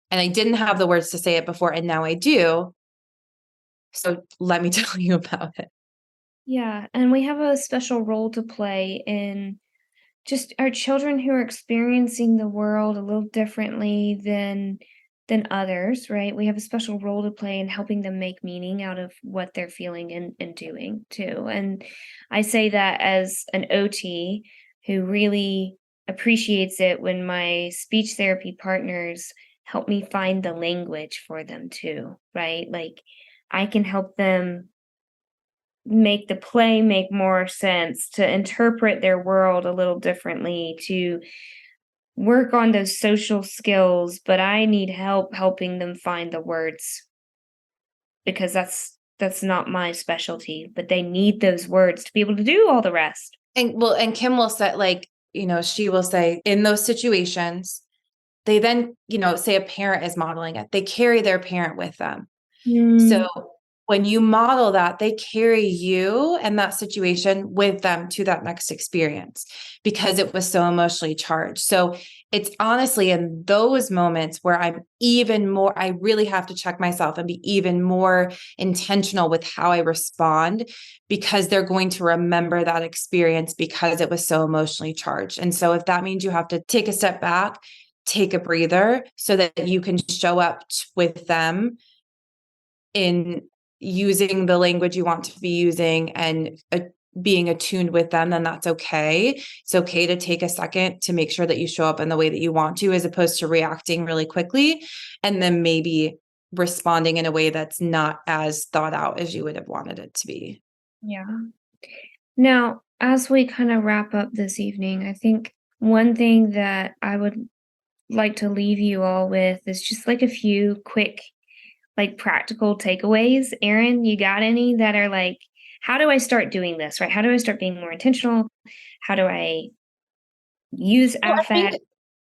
And I didn't have the words to say it before, and now I do. So let me tell you about it. Yeah, and we have a special role to play in just our children who are experiencing the world a little differently than others, right? We have a special role to play in helping them make meaning out of what they're feeling and doing too. And I say that as an OT who really appreciates it when my speech therapy partners help me find the language for them too, right? Like, I can help them make the play make more sense, to interpret their world a little differently, to work on those social skills, but I need help helping them find the words, because that's not my specialty, but they need those words to be able to do all the rest. And Kim will say, like, she will say, in those situations, they then, say a parent is modeling it, they carry their parent with them. Mm. So when you model that, they carry you and that situation with them to that next experience because it was so emotionally charged. So it's honestly in those moments where I really have to check myself and be even more intentional with how I respond, because they're going to remember that experience because it was so emotionally charged. And so if that means you have to take a step back, take a breather so that you can show up with them in using the language you want to be using and being attuned with them, then that's okay. It's okay to take a second to make sure that you show up in the way that you want to, as opposed to reacting really quickly and then maybe responding in a way that's not as thought out as you would have wanted it to be. Yeah. Now, as we kind of wrap up this evening, I think one thing that I would like to leave you all with is just like a few quick, like practical takeaways. Erin, you got any that are like, how do I start doing this, right? How do I start being more intentional? How do I use affect?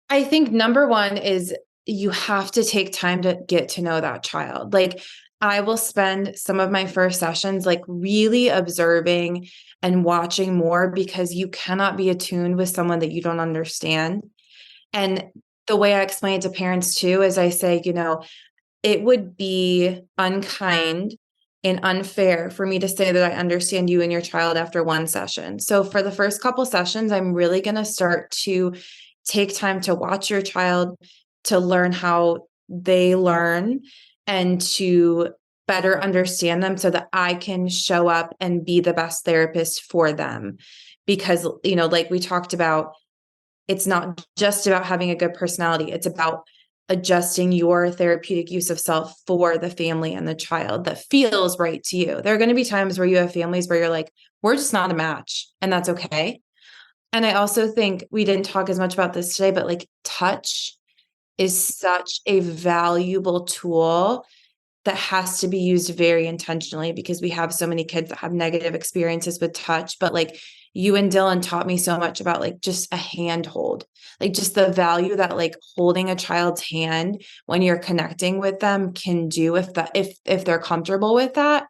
I think number one is you have to take time to get to know that child. Like, I will spend some of my first sessions like really observing and watching more, because you cannot be attuned with someone that you don't understand. And the way I explain it to parents too is I say, it would be unkind and unfair for me to say that I understand you and your child after one session. So for the first couple sessions, I'm really going to start to take time to watch your child, to learn how they learn, and to better understand them so that I can show up and be the best therapist for them. Because, like we talked about, it's not just about having a good personality. It's about adjusting your therapeutic use of self for the family and the child that feels right to you. There are going to be times where you have families where you're like, we're just not a match, and that's okay. And I also think we didn't talk as much about this today, but like touch is such a valuable tool that has to be used very intentionally, because we have so many kids that have negative experiences with touch. But like you and Dylan taught me so much about like just a handhold, like just the value that like holding a child's hand when you're connecting with them can do, if they're comfortable with that,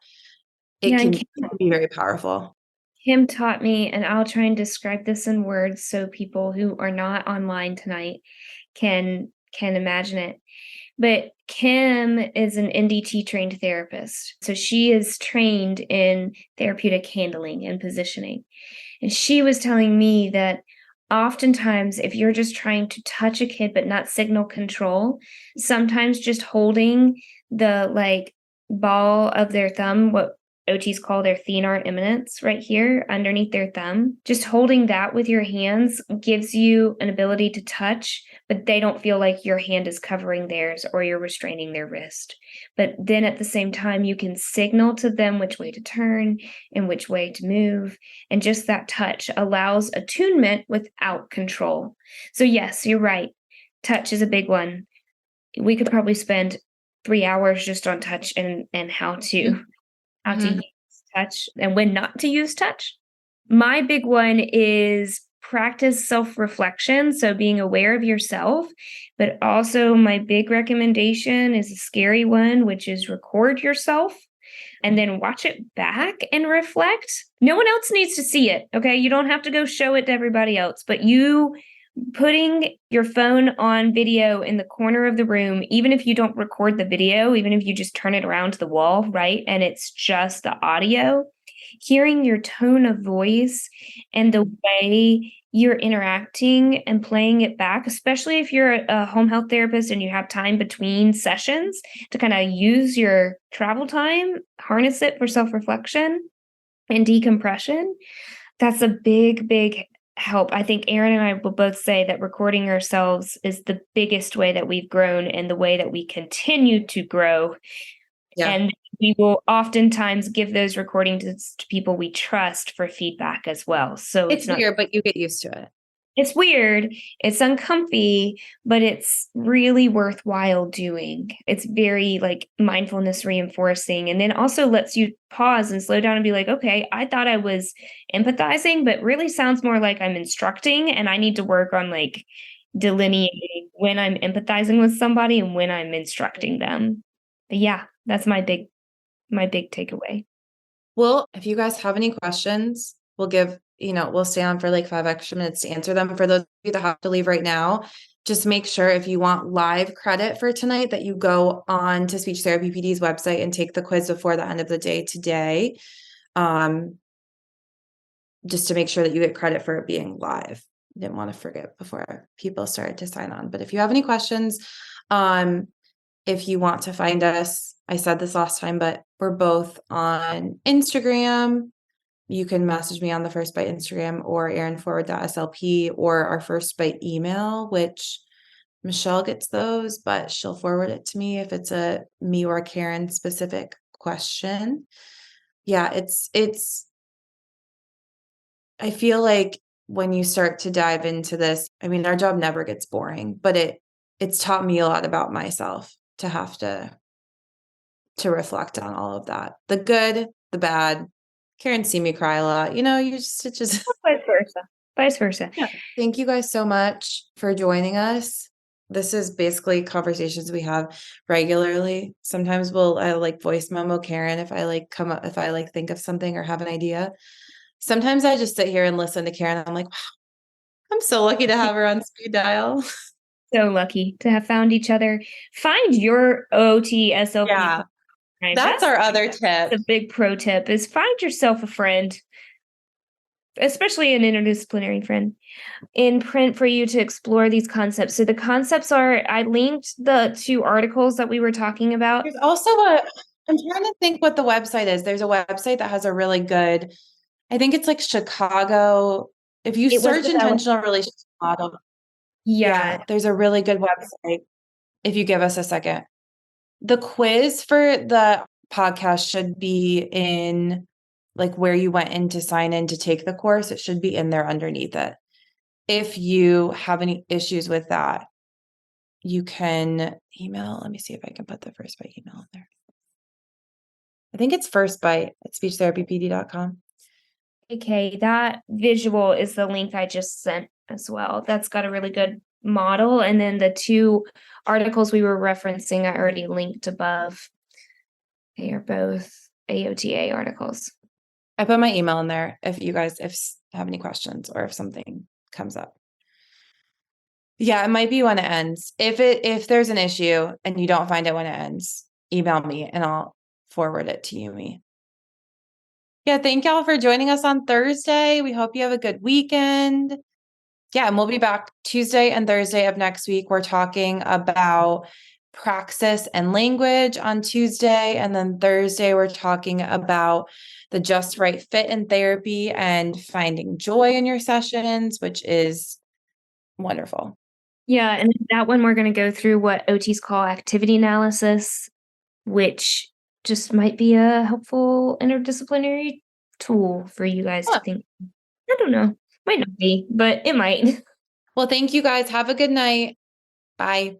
it can be very powerful. Kim taught me, and I'll try and describe this in words so people who are not online tonight can imagine it. But Kim is an NDT trained therapist. So she is trained in therapeutic handling and positioning. And she was telling me that oftentimes, if you're just trying to touch a kid but not signal control, sometimes just holding the like ball of their thumb, what OTs call their thenar eminence, right here underneath their thumb, just holding that with your hands gives you an ability to touch, but they don't feel like your hand is covering theirs or you're restraining their wrist. But then at the same time, you can signal to them which way to turn and which way to move. And just that touch allows attunement without control. So yes, you're right. Touch is a big one. We could probably spend 3 hours just on touch and how to use touch and when not to use touch. My big one is practice self-reflection. So being aware of yourself, but also my big recommendation is a scary one, which is record yourself and then watch it back and reflect. No one else needs to see it. Okay. You don't have to go show it to everybody else, but you putting your phone on video in the corner of the room, even if you don't record the video, even if you just turn it around to the wall, right? And it's just the audio, hearing your tone of voice and the way you're interacting and playing it back, especially if you're a home health therapist and you have time between sessions to kind of use your travel time, harness it for self-reflection and decompression. That's a big, big help. I think Erin and I will both say that recording ourselves is the biggest way that we've grown and the way that we continue to grow. Yeah. And we will oftentimes give those recordings to people we trust for feedback as well. So it's weird, but you get used to it. It's weird. It's uncomfy, but it's really worthwhile doing. It's very like mindfulness reinforcing, and then also lets you pause and slow down and be like, okay, I thought I was empathizing, but really sounds more like I'm instructing, and I need to work on like delineating when I'm empathizing with somebody and when I'm instructing them. But yeah, that's my big takeaway. Well, if you guys have any questions, we'll stay on for like 5 extra minutes to answer them. For those of you that have to leave right now, just make sure if you want live credit for tonight that you go on to Speech Therapy PD's website and take the quiz before the end of the day today. Just to make sure that you get credit for it being live. I didn't want to forget before people started to sign on. But if you have any questions, if you want to find us, I said this last time, but we're both on Instagram. You can message me on the First Bite Instagram or Erin_SLP or our First Bite email, which Michelle gets those, but she'll forward it to me if it's a me or Karen specific question. Yeah, I feel like when you start to dive into this, I mean, our job never gets boring, but it's taught me a lot about myself to have to reflect on all of that. The good, the bad. Karen's seen me cry a lot. It's just Vice versa. Yeah. Thank you guys so much for joining us. This is basically conversations we have regularly. Sometimes I like voice memo Karen if I think of something or have an idea. Sometimes I just sit here and listen to Karen. And I'm like, wow, I'm so lucky to have her on speed dial. So lucky to have found each other. Find your OTSLP. Yeah, that's our other tip. The big pro tip is find yourself a friend, especially an interdisciplinary friend, in print for you to explore these concepts. So the concepts I linked the 2 articles that we were talking about. There's also I'm trying to think what the website is. There's a website that has a really good, I think it's like Chicago. If you search intentional relationship model. Yeah, there's a really good website. If you give us a second. The quiz for the podcast should be in like where you went in to sign in to take the course. It should be in there underneath it. If you have any issues with that, you can email. Let me see if I can put the First Bite email in there. I think it's firstbite@speechtherapypd.com. Okay, that visual is the link I just sent as well. That's got a really good model. And then the 2 articles we were referencing, I already linked above. They are both AOTA articles. I put my email in there if you guys have any questions or if something comes up. Yeah, it might be when it ends. If there's an issue and you don't find it when it ends, email me and I'll forward it to you. Yeah, thank y'all for joining us on Thursday. We hope you have a good weekend. Yeah, and we'll be back Tuesday and Thursday of next week. We're talking about praxis and language on Tuesday. And then Thursday, we're talking about the just right fit in therapy and finding joy in your sessions, which is wonderful. Yeah, and that one we're going to go through what OTs call activity analysis, which just might be a helpful interdisciplinary tool for you guys to think. I don't know. Might not be, but it might. Well, thank you guys. Have a good night. Bye.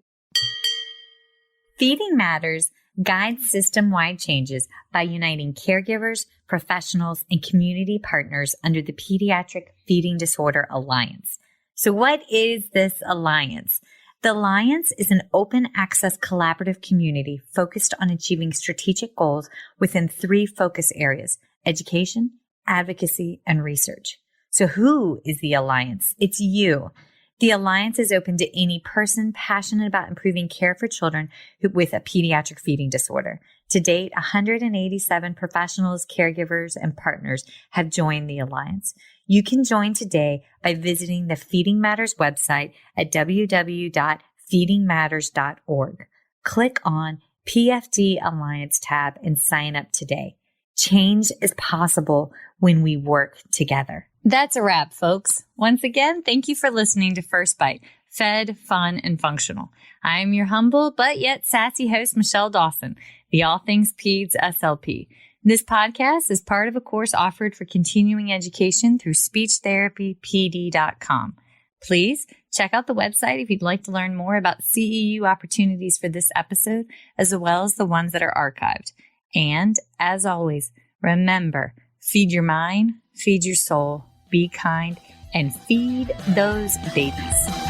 Feeding Matters guides system-wide changes by uniting caregivers, professionals, and community partners under the Pediatric Feeding Disorder Alliance. So what is this alliance? The Alliance is an open access collaborative community focused on achieving strategic goals within 3 focus areas: education, advocacy, and research. So who is the Alliance? It's you. The Alliance is open to any person passionate about improving care for children with a pediatric feeding disorder. To date, 187 professionals, caregivers, and partners have joined the Alliance. You can join today by visiting the Feeding Matters website at www.feedingmatters.org. Click on PFD Alliance tab and sign up today. Change is possible when we work together. That's a wrap, folks. Once again, thank you for listening to First Bite, fed, fun, and functional. I am your humble but yet sassy host, Michelle Dawson, the All Things Peds SLP. This podcast is part of a course offered for continuing education through speechtherapypd.com. Please check out the website if you'd like to learn more about CEU opportunities for this episode, as well as the ones that are archived. And as always, remember, feed your mind, feed your soul, be kind, and feed those babies.